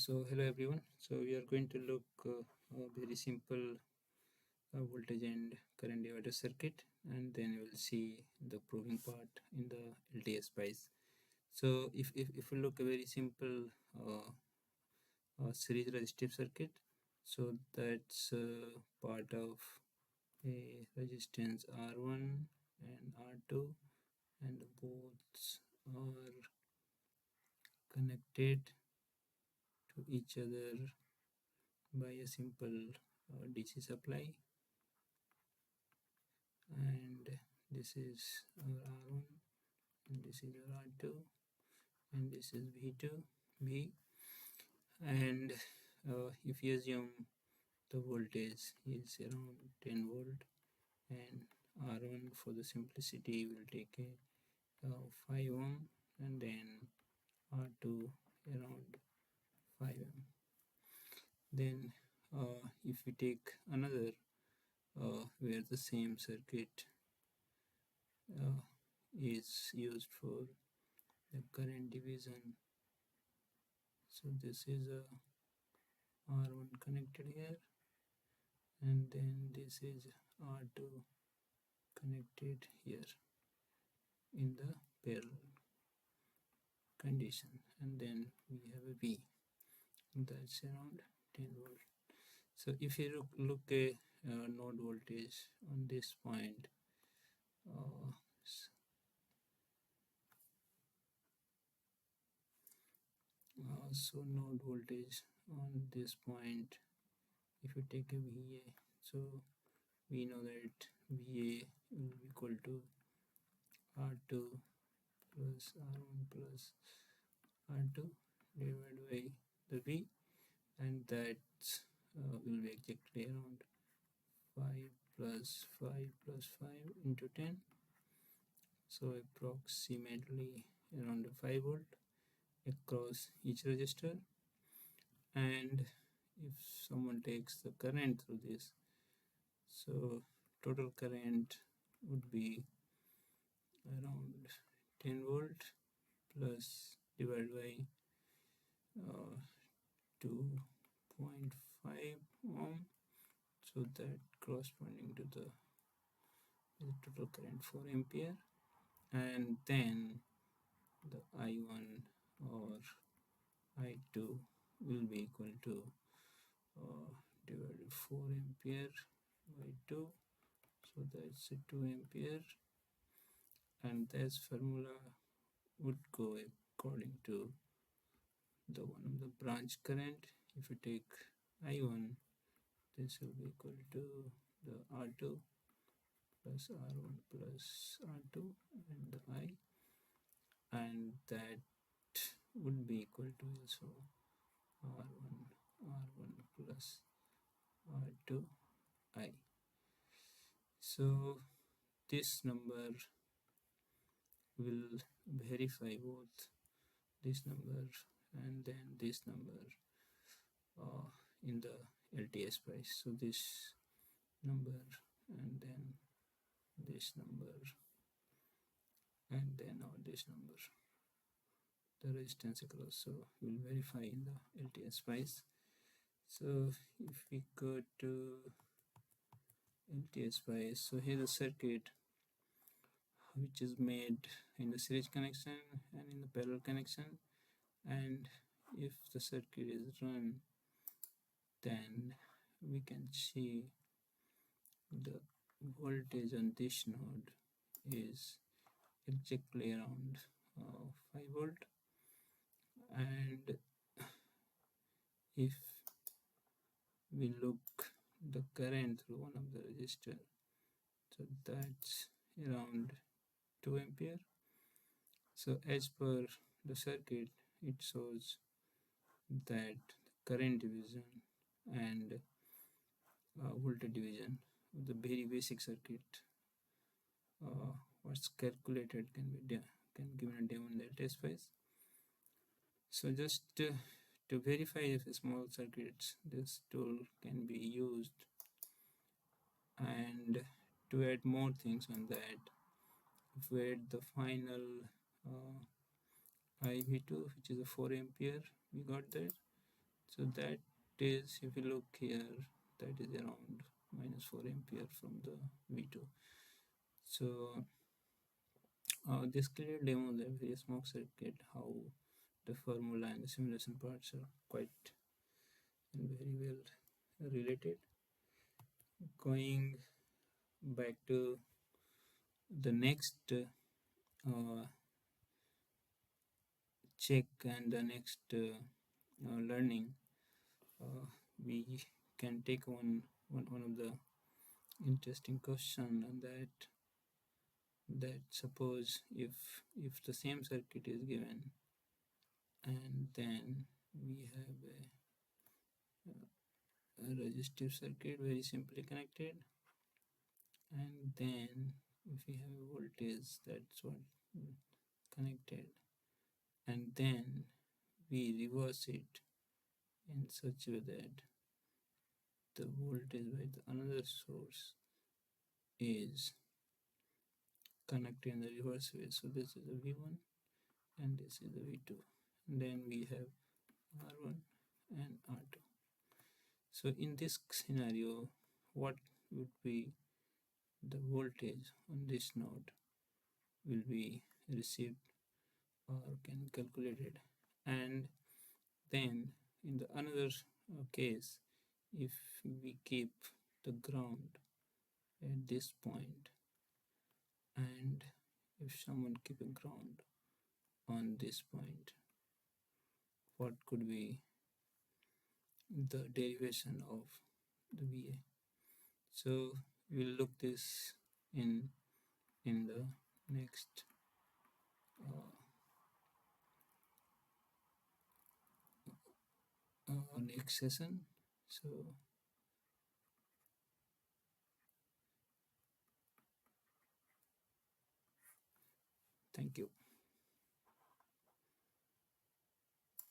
So hello everyone. So we are going to look a very simple voltage and current divider circuit, and then we'll see the proving part in the LTSpice. So if we look a very simple series resistive circuit, so that's part of a resistance R1 and R2, and both are connected to each other by a simple DC supply, and this is our R1 and this is our R2 and this is V2 V. And if you assume the voltage is around 10 volt, and R1 for the simplicity will take a 5 ohm, and then R2 around 5 ohm. Then if we take another where the same circuit is used for the current division, so this is a R1 connected here, and then this is R2 connected here in the parallel condition, and then we have a V that's around 10 volt. So if you look at node voltage on this point, uh, so node voltage on this point, if you take a VA, so we know that VA will be equal to R2 plus R1 plus R2 divided by the V, and that will be exactly around 5 plus 5 plus 5 into 10, so approximately around 5 volt across each resistor. And if someone takes the current through this, so total current would be around 10 volt plus divided by 2.5 ohm, so that corresponding to the total current 4 ampere, and then the I1 or I2 will be equal to divided 4 ampere by 2, so that's a 2 ampere, and this formula would go according to the one of the branch current. If you take I1, this will be equal to the R2 plus R1 plus R2 and the I, and that would be equal to also R1 plus R2 I. So this number will verify both this number and then this number in the LTSpice. So this number and then this number and then this number, the resistance across, so we'll verify in the LTSpice. So if we go to LTSpice, so here's a circuit which is made in the series connection and in the parallel connection, and if the circuit is run, then we can see the voltage on this node is exactly around 5 volt, and if we look the current through one of the resistor, so that's around 2 ampere. So as per the circuit, it shows that current division and voltage division of the very basic circuit what's calculated can be given a demo in the LTSpice. So just to verify if a small circuits, this tool can be used, and to add more things on that, if we add the final IV2, which is a 4 ampere, we got that, So that is, if you look here, that is around minus 4 ampere from the V2. So this clear demo the very smoke circuit, how the formula and the simulation parts are quite and very well related. Going back to the next check and the next learning, uh, we can take one of the interesting question, and that suppose if the same circuit is given, and then we have a resistive circuit very simply connected, and then if we have a voltage that's what connected, and then we reverse it in such a way that the voltage by the another source is connected in the reverse way. So this is the V1 and this is the V2. And then we have R1 and R2. So in this scenario, what would be the voltage on this node will be received or can calculated. And then in the another case, if we keep the ground at this point, and if someone keep a ground on this point, what could be the derivation of the VA? So we'll look this in the next next session. So thank you.